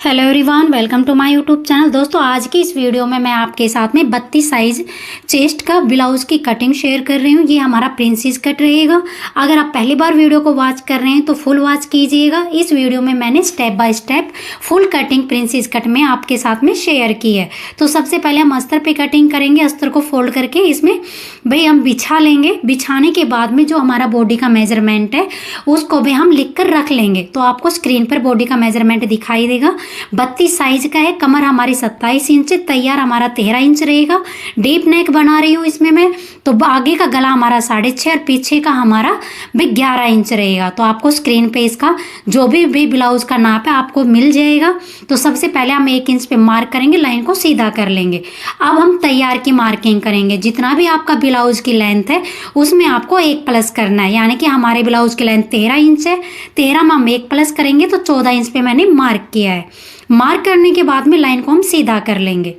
Hello everyone, welcome to my YouTube channel. दोस्तों, आज की इस वीडियो में मैं आपके साथ में 32 साइज चेस्ट का ब्लाउज की कटिंग शेयर कर रही हूँ। ये हमारा प्रिंसेस कट रहेगा। अगर आप पहली बार वीडियो को वॉच कर रहे हैं तो फुल वॉच कीजिएगा। इस वीडियो में मैंने step by step full cutting princess cut में आपके साथ में शेयर की है। तो सबसे पहले हम अस्तर पे कटिंग करेंगे। अस्तर को फोल्ड करके इसमें भाई हम बिछा लेंगे। बिछाने के बाद में जो हमारा बॉडी का मेजरमेंट है उसको भी हम लिख कर रख लेंगे। तो आपको स्क्रीन पर बॉडी का मेजरमेंट दिखाई देगा। 32 साइज का है। कमर हमारी 27 इंच, तैयार हमारा 13 इंच रहेगा। डीप नेक बना रही हूँ इसमें मैं। तो आगे का गला हमारा 6.5 और पीछे का हमारा भी 11 इंच रहेगा। तो आपको स्क्रीन पे इसका जो भी ब्लाउज का नाप है आपको मिल जाएगा। तो सबसे पहले हम 1 इंच पे मार्क करेंगे, लाइन को सीधा कर लेंगे। अब हम तैयार की मार्किंग करेंगे। जितना भी आपका ब्लाउज की लेंथ है उसमें आपको 1 प्लस करना है। यानी कि हमारे ब्लाउज की लेंथ 13 इंच है। 13 में हम 1 प्लस करेंगे तो 14 इंच पे मैंने मार्क किया है। मार्क करने के बाद में लाइन को हम सीधा कर लेंगे।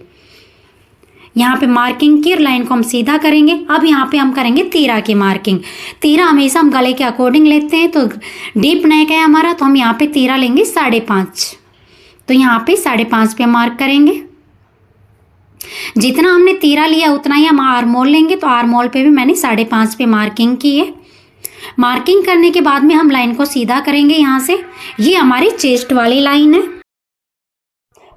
यहाँ पे मार्किंग की और लाइन को हम सीधा करेंगे। अब यहाँ पे हम करेंगे तीरा की मार्किंग। तीरा हमेशा हम गले के अकॉर्डिंग लेते हैं। तो डीप नेक है हमारा, तो हम यहाँ पे तीरा लेंगे 5.5। तो यहाँ पे 5.5 पे मार्क करेंगे। जितना हमने तीरा लिया उतना ही हम आर्मोल लेंगे। तो आर्मोल पे भी मैंने 5.5 पे मार्किंग की है। मार्किंग करने के बाद में हम लाइन को सीधा करेंगे। यहाँ से ये हमारी चेस्ट वाली लाइन है।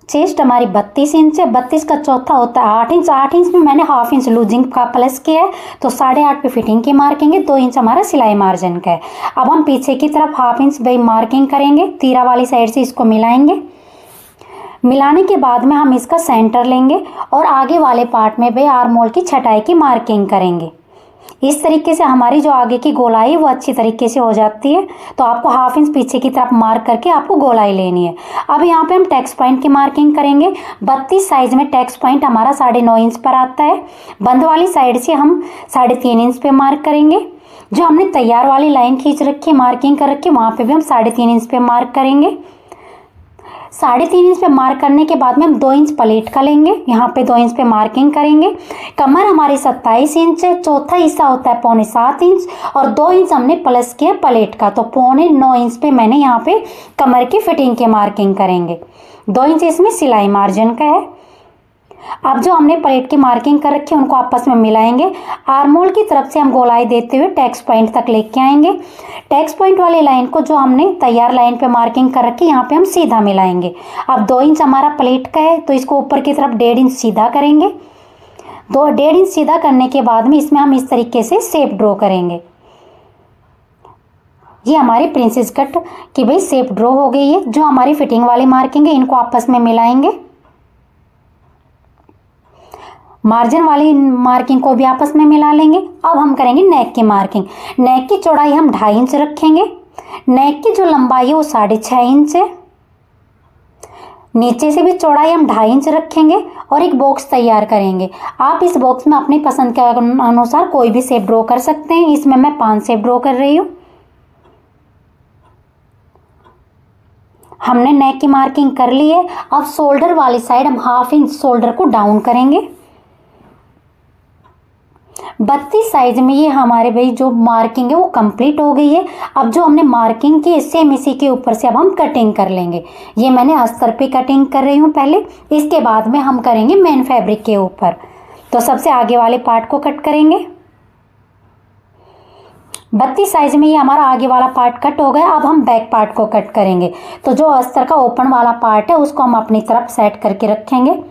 चेस्ट हमारी 32 इंच है। 32 का चौथा होता है 8 इंच। 8 इंच में मैंने हाफ इंच लूजिंग का प्लस किया है। तो 8.5 पे फिटिंग की मार्किंग है। 2 इंच हमारा सिलाई मार्जिन का है। अब हम पीछे की तरफ हाफ इंच भाई मार्किंग करेंगे। तीरा वाली साइड से इसको मिलाएंगे। मिलाने के बाद में हम इसका सेंटर लेंगे और आगे वाले पार्ट में भाई आर्मोल की छटाई की मार्किंग करेंगे। इस तरीके से हमारी जो आगे की गोलाई है वो अच्छी तरीके से हो जाती है। तो आपको हाफ इंच पीछे की तरफ मार्क करके आपको गोलाई लेनी है। अब यहाँ पे हम टैक्स पॉइंट की मार्किंग करेंगे। 32 साइज में टैक्स पॉइंट हमारा 9.5 इंच पर आता है। बंद वाली साइड से हम 3.5 इंच पे मार्क करेंगे। जो हमने तैयार वाली लाइन खींच रखी है, मार्किंग कर रखी है, वहाँ पे भी हम 3.5 इंच पे मार्क करेंगे। 3.5 इंच पे मार्क करने के बाद में हम 2 इंच प्लेट का लेंगे। यहाँ पे 2 इंच पे मार्किंग करेंगे। कमर हमारी 27 इंच है। चौथा हिस्सा होता है 6.25 इंच और 2 इंच हमने प्लस किया प्लेट का। तो 9.25 इंच पे मैंने यहाँ पे कमर की फिटिंग की मार्किंग करेंगे। 2 इंच इसमें सिलाई मार्जिन का है। अब जो हमने प्लेट की मार्किंग कर रखी है उनको आपस में मिलाएंगे। आर्मोल की तरफ से हम गोलाई देते हुए टैक्स पॉइंट तक लेके आएंगे। टैक्स पॉइंट वाली लाइन को जो हमने तैयार लाइन पे मार्किंग कर रखी है यहाँ पे हम सीधा मिलाएंगे। अब 2 इंच हमारा प्लेट का है तो इसको ऊपर की तरफ 1.5 इंच सीधा करेंगे। 1.5 इंच सीधा करने के बाद में इसमें हम इस तरीके से शेप ड्रॉ करेंगे। ये हमारी प्रिंसेस कट की भाई शेप ड्रॉ हो गई है। जो हमारी फिटिंग वाली मार्किंग है इनको आपस में मिलाएंगे। मार्जिन वाली मार्किंग को भी आपस में मिला लेंगे। अब हम करेंगे नेक की मार्किंग। नेक की चौड़ाई हम 2.5 इंच रखेंगे। नेक की जो लंबाई है वो 6.5 इंच है। नीचे से भी चौड़ाई हम 2.5 इंच रखेंगे और एक बॉक्स तैयार करेंगे। आप इस बॉक्स में अपनी पसंद के अनुसार कोई भी शेप ड्रॉ कर सकते हैं। इसमें मैं 5 शेप ड्रॉ कर रही हूँ। हमने नेक की मार्किंग कर ली है। अब शोल्डर वाली साइड हम हाफ इंच शोल्डर को डाउन करेंगे। 32 साइज में ये हमारे भाई जो मार्किंग है वो कंप्लीट हो गई है। अब जो हमने मार्किंग की सेम इसी के ऊपर से अब हम कटिंग कर लेंगे। ये मैंने अस्तर पे कटिंग कर रही हूँ पहले। इसके बाद में हम करेंगे मेन फैब्रिक के ऊपर। तो सबसे आगे वाले पार्ट को कट करेंगे। 32 साइज में ये हमारा आगे वाला पार्ट कट हो गया। अब हम बैक पार्ट को कट करेंगे। तो जो अस्तर का ओपन वाला पार्ट है उसको हम अपनी तरफ सेट करके रखेंगे।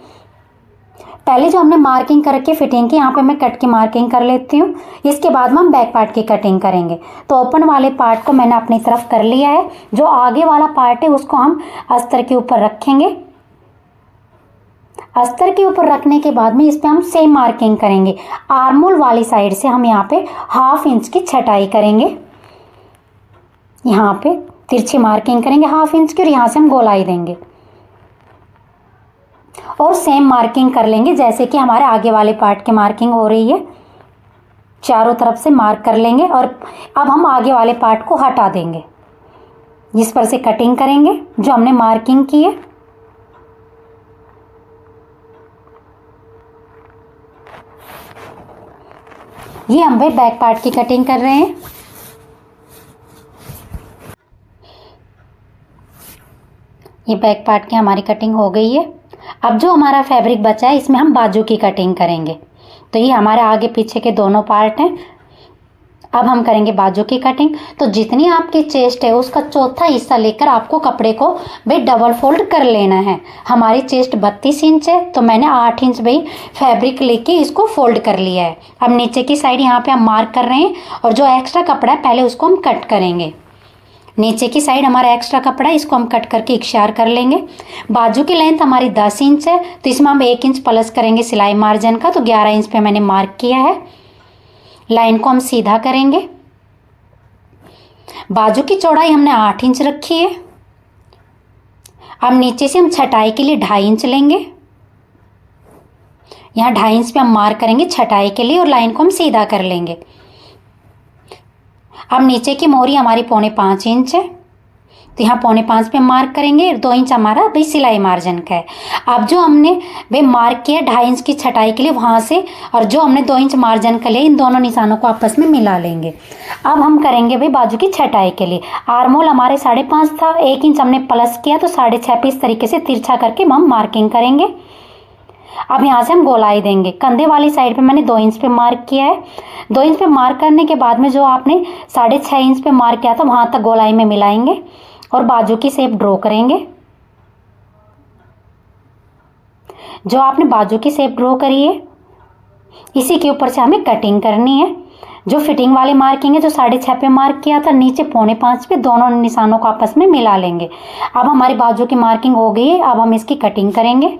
पहले जो हमने मार्किंग कर रखी फिटिंग की यहाँ पे मैं कट की मार्किंग कर लेती हूँ। इसके बाद में हम बैक पार्ट की कटिंग करेंगे। तो ओपन वाले पार्ट को मैंने अपनी तरफ कर लिया है। जो आगे वाला पार्ट है उसको हम अस्तर के ऊपर रखेंगे। अस्तर के ऊपर रखने के बाद में इस पे हम सेम मार्किंग करेंगे। आर्मोल वाली साइड से हम यहाँ पे हाफ इंच की छटाई करेंगे। यहाँ पे तिरछी मार्किंग करेंगे हाफ इंच की और यहाँ से हम गोलाई देंगे और सेम मार्किंग कर लेंगे जैसे कि हमारे आगे वाले पार्ट की मार्किंग हो रही है। चारों तरफ से मार्क कर लेंगे और अब हम आगे वाले पार्ट को हटा देंगे। जिस पर से कटिंग करेंगे जो हमने मार्किंग की है। ये हम भाई बैक पार्ट की कटिंग कर रहे हैं। ये बैक पार्ट की हमारी कटिंग हो गई है। अब जो हमारा फैब्रिक बचा है इसमें हम बाजू की कटिंग करेंगे। तो ये हमारे आगे पीछे के दोनों पार्ट हैं। अब हम करेंगे बाजू की कटिंग। तो जितनी आपकी चेस्ट है उसका चौथा हिस्सा लेकर आपको कपड़े को भाई डबल फोल्ड कर लेना है। हमारी चेस्ट 32 इंच है तो मैंने 8 इंच भाई फैब्रिक लेके इसको फोल्ड कर लिया है। अब नीचे की साइड यहाँ पे हम मार्क कर रहे हैं और जो एक्स्ट्रा कपड़ा है पहले उसको हम कट करेंगे। नीचे की साइड हमारा एक्स्ट्रा कपड़ा है, इसको हम कट करके इक्शार कर लेंगे। बाजू की लेंथ हमारी 10 इंच है तो इसमें हम 1 इंच प्लस करेंगे सिलाई मार्जिन का, तो 11 इंच पे मैंने मार्क किया है। लाइन को हम सीधा करेंगे। बाजू की चौड़ाई हमने 8 इंच रखी है। अब नीचे से हम छटाई के लिए 2.5 इंच लेंगे। यहाँ 2.5 इंच पे हम मार्क करेंगे छटाई के लिए और लाइन को हम सीधा कर लेंगे। अब नीचे की मोहरी हमारी 4.25 इंच है तो यहाँ 4.25 पे मार्क करेंगे। 2 इंच हमारा भाई सिलाई मार्जिन का है। अब जो हमने भाई मार्क किया 2.5 इंच की छटाई के लिए वहाँ से, और जो हमने 2 इंच मार्जिन का लिया, इन दोनों निशानों को आपस में मिला लेंगे। अब हम करेंगे भाई बाजू की छटाई के लिए। आर्मोल हमारे 5.5 था, 1 इंच हमने प्लस किया तो 6.5 पे इस तरीके से तिरछा करके हम मार्किंग करेंगे। अब यहाँ से हम गोलाई देंगे। कंधे वाली साइड पे मैंने 2 इंच पे मार्क किया है। 2 इंच पे मार्क करने के बाद में जो आपने 6.5 इंच पे मार्क किया था वहाँ तक गोलाई में मिलाएंगे और बाजू की शेप ड्रॉ करेंगे। जो आपने बाजू की शेप ड्रॉ करी है इसी के ऊपर से हमें कटिंग करनी है। जो फिटिंग वाली मार्किंग है जो 6.5 पे मार्क किया था, नीचे 4.25 पे, दोनों निशानों को आपस में मिला लेंगे। अब हमारी बाजू की मार्किंग हो गई है। अब हम इसकी कटिंग करेंगे।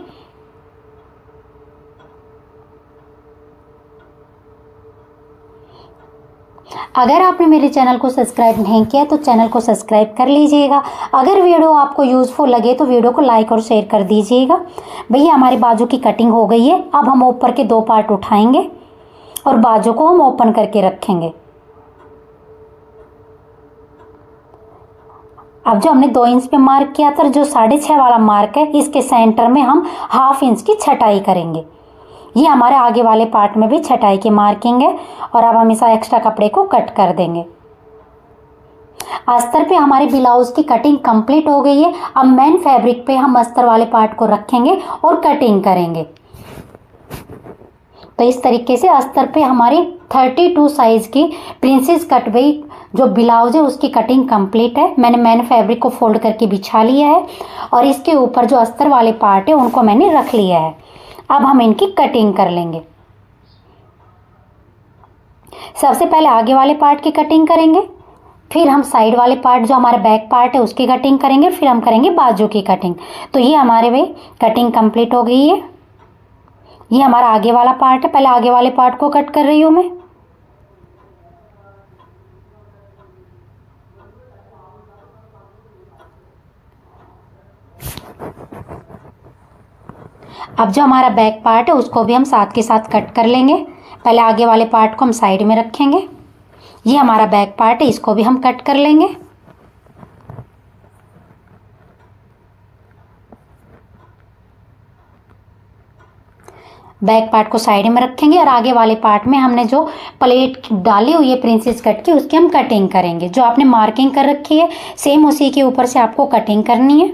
अगर आपने मेरे चैनल को सब्सक्राइब नहीं किया तो चैनल को सब्सक्राइब कर लीजिएगा। अगर वीडियो आपको यूज़फुल लगे तो वीडियो को लाइक और शेयर कर दीजिएगा। भैया हमारी बाजू की कटिंग हो गई है। अब हम ऊपर के 2 पार्ट उठाएंगे और बाजू को हम ओपन करके रखेंगे। अब जो हमने 2 इंच पे मार्क किया था, जो 6.5 वाला मार्क है, इसके सेंटर में हम 1/2 इंच की छटाई करेंगे। ये हमारे आगे वाले पार्ट में भी छटाई की मार्किंग है और अब हम इस एक्स्ट्रा कपड़े को कट कर देंगे। अस्तर पे हमारे ब्लाउज की कटिंग कंप्लीट हो गई है। अब मेन फैब्रिक पे हम अस्तर वाले पार्ट को रखेंगे और कटिंग करेंगे। तो इस तरीके से अस्तर पे हमारी 32 साइज की प्रिंसेस कट भाई जो ब्लाउज है उसकी कटिंग कंप्लीट है। मैंने मेन फैब्रिक को फोल्ड करके बिछा लिया है और इसके ऊपर जो अस्तर वाले पार्ट है उनको मैंने रख लिया है। अब हम इनकी कटिंग कर लेंगे। सबसे पहले आगे वाले पार्ट की कटिंग करेंगे, फिर हम साइड वाले पार्ट जो हमारा बैक पार्ट है उसकी कटिंग करेंगे, फिर हम करेंगे बाजू की कटिंग। तो ये हमारे भाई कटिंग कंप्लीट हो गई है। ये हमारा आगे वाला पार्ट है। पहले आगे वाले पार्ट को कट कर रही हूँ मैं। अब जो हमारा बैक पार्ट है उसको भी हम साथ के साथ कट कर लेंगे। पहले आगे वाले पार्ट को हम साइड में रखेंगे। ये हमारा बैक पार्ट है, इसको भी हम कट कर लेंगे। बैक पार्ट को साइड में रखेंगे और आगे वाले पार्ट में हमने जो प्लेट डाली हुई है प्रिंसेस कट की उसकी हम कटिंग करेंगे। जो आपने मार्किंग कर रखी है सेम उसी के ऊपर से आपको कटिंग करनी है।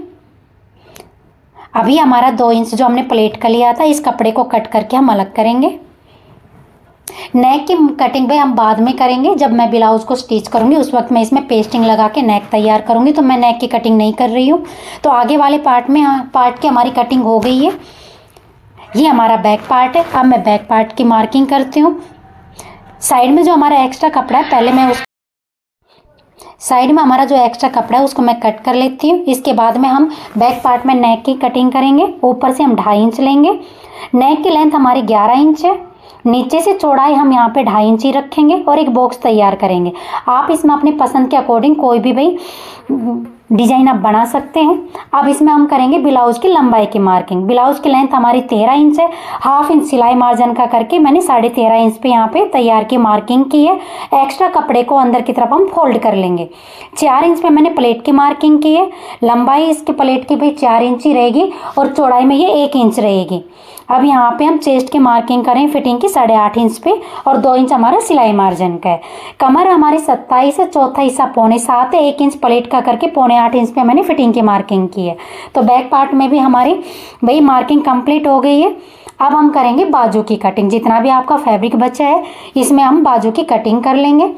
अभी हमारा 2 इंच जो हमने प्लेट का लिया था इस कपड़े को कट करके हम अलग करेंगे। नेक की कटिंग भाई हम बाद में करेंगे, जब मैं ब्लाउज को स्टिच करूंगी उस वक्त मैं इसमें पेस्टिंग लगा के नेक तैयार करूंगी, तो मैं नेक की कटिंग नहीं कर रही हूँ। तो आगे वाले पार्ट की हमारी कटिंग हो गई है। ये हमारा बैक पार्ट है। अब मैं बैक पार्ट की मार्किंग करती हूँ। साइड में जो हमारा एक्स्ट्रा कपड़ा है पहले मैं साइड में हमारा जो एक्स्ट्रा कपड़ा है उसको मैं कट कर लेती हूँ। इसके बाद में हम बैक पार्ट में नेक की कटिंग करेंगे। ऊपर से हम 2.5 इंच लेंगे। नेक की लेंथ हमारी 11 इंच है। नीचे से चौड़ाई हम यहाँ पे 2.5 इंच ही रखेंगे और एक बॉक्स तैयार करेंगे। आप इसमें अपने पसंद के अकॉर्डिंग कोई भी भाई डिजाइन आप बना सकते हैं। अब इसमें हम करेंगे ब्लाउज की लंबाई की मार्किंग। ब्लाउज की लेंथ हमारी 13 इंच है। 1/2 इंच सिलाई मार्जिन का करके मैंने 13.5 इंच पे यहाँ पे तैयार की मार्किंग की है। एक्स्ट्रा कपड़े को अंदर की तरफ हम फोल्ड कर लेंगे। 4 इंच पे मैंने प्लेट की मार्किंग की है। लंबाई इसके प्लेट की भाई 4 इंच ही रहेगी और चौड़ाई में ये 1 इंच रहेगी। अब यहाँ पे हम चेस्ट की मार्किंग करें फिटिंग की 8.5 इंच पे और 2 इंच हमारा सिलाई मार्जिन का है। कमर हमारी 27 है, चौथा हिस्सा 6.25 है। 1 इंच प्लेट का करके 8 इंच पे मैंने फिटिंग की मार्किंग की है। तो बैक पार्ट में भी हमारी भाई मार्किंग कंप्लीट हो गई है। अब हम करेंगे बाजू की कटिंग। जितना भी आपका फैब्रिक बचा है इसमें हम बाजू की कटिंग कर लेंगे।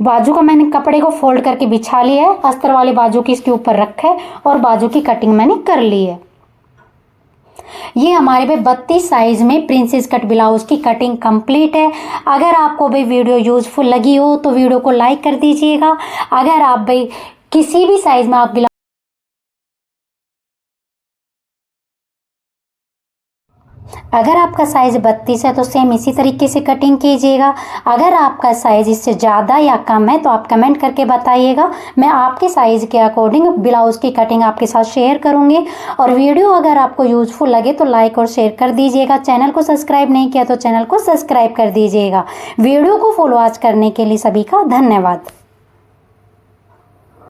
बाजू को मैंने कपड़े को फोल्ड करके बिछा लिया है, अस्तर वाली बाजू की इसके ऊपर रखा है और बाजू की कटिंग मैंने कर ली है। ये हमारे पे 32 साइज में प्रिंसेस कट ब्लाउज की कटिंग कंप्लीट है। अगर आपको भाई वीडियो यूजफुल लगी हो तो वीडियो को लाइक कर दीजिएगा। अगर आप भाई किसी भी साइज में आप अगर आपका साइज 32 है तो सेम इसी तरीके से कटिंग कीजिएगा। अगर आपका साइज इससे ज़्यादा या कम है तो आप कमेंट करके बताइएगा, मैं आपके साइज के अकॉर्डिंग ब्लाउज की कटिंग आपके साथ शेयर करूंगी। और वीडियो अगर आपको यूजफुल लगे तो लाइक और शेयर कर दीजिएगा। चैनल को सब्सक्राइब नहीं किया तो चैनल को सब्सक्राइब कर दीजिएगा। वीडियो को फुल वॉच करने के लिए सभी का धन्यवाद।